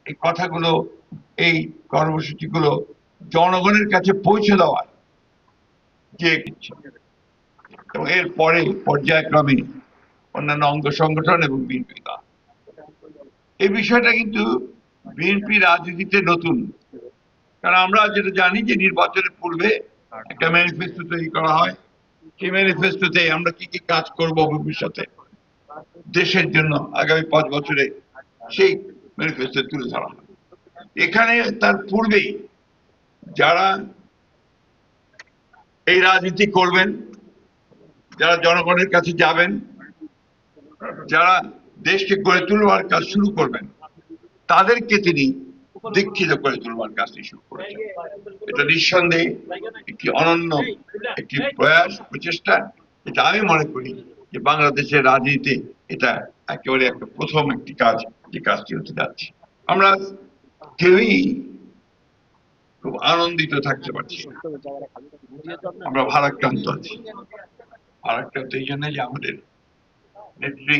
এই কথাগুলো, এই কর্মসূচিগুলো জনগণের কাছে পৌঁছে দেওয়ার যে এবং এরপরে পর্যায়ক্রমে অন্যান্য অঙ্গ সংগঠন এবং বিএনপি দল। এই বিষয়টা কিন্তু বিএনপি রাজনীতিতে নতুন, কারণ আমরা যেটা জানি যে নির্বাচনের পূর্বে একটা ম্যানিফেস্টো তৈরি করা হয়, সেই ম্যানিফেস্টোতে আমরা কি কি কাজ করব ভবিষ্যতে দেশের জন্য আগামী 5 বছরে, সেই ম্যানিফেস্টো তুলে ধরা হয়। এখানে তার পূর্বেই যারা এই রাজনীতি করবেন, যারা জনগণের কাছে যাবেন, যারা দেশকে গড়ে তুলবার কাজ শুরু করবেন, তাদেরকে তিনি দীক্ষিত করে তুলবার কাজটি শুরু করেছেন। এটা নিঃসন্দেহে একটি অনন্য একটি প্রয়াস, প্রচেষ্টা। এটা আমি মনে করি যে বাংলাদেশের রাজনীতিতে এটা একেবারে একটা প্রথম একটি কাজ, যে কাজটি হতে যাচ্ছে। আমরা কেউই খুব আনন্দিত থাকতে পারছি না, আমরা ভারাক্রান্ত আছি। ভারাক্রান্ত এই জন্য যে আমাদের নেত্রী,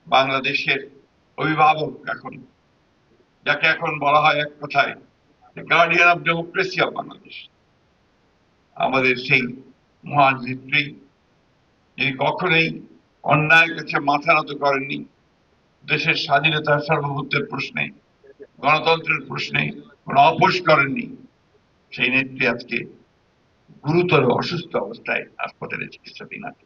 বাংলাদেশের অভিভাবক, এখন যাকে এখন বলা হয় এক কথায় guardian of democracy of Bangladesh, আমাদের সেই মহান নেত্রী, যিনি কখনোই অন্যায়ের কাছে মাথা নত করেননি, দেশের স্বাধীনতার সার্বভৌমত্বের প্রশ্নে, গণতন্ত্রের প্রশ্নে কোনো আপোষ করেননি, সেই নেত্রী আজকে গুরুতর অসুস্থ অবস্থায় হাসপাতালে চিকিৎসাধীন আছে।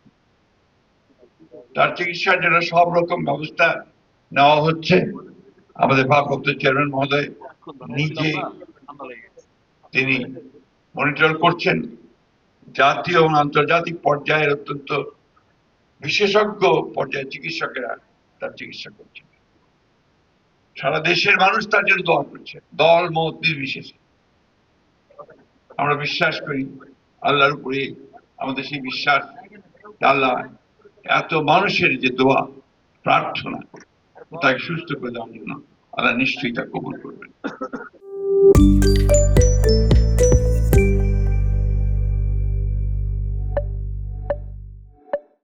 তার চিকিৎসার জন্য সব রকম ব্যবস্থা নেওয়া হচ্ছে। আমাদের ভারপ্রাপ্ত চেয়ারম্যান মহোদয় নিজে তিনি মনিটর করছেন। জাতীয় এবং আন্তর্জাতিক পর্যায়ের অত্যন্ত বিশেষজ্ঞ পর্যায়ের চিকিৎসকেরা তার চিকিৎসা করছেন। সারা দেশের মানুষ তার জন্য দোয়া করছে, দল মত নির্বিশেষে। আমরা বিশ্বাস করি আল্লাহর উপরে, আমাদের সেই বিশ্বাস, আল্লাহ এত মানুষের যে দোয়া প্রার্থনা তাকে সুস্থ করে দেওয়ার জন্য আল্লাহ নিশ্চয়ই তা কবুল করবেন।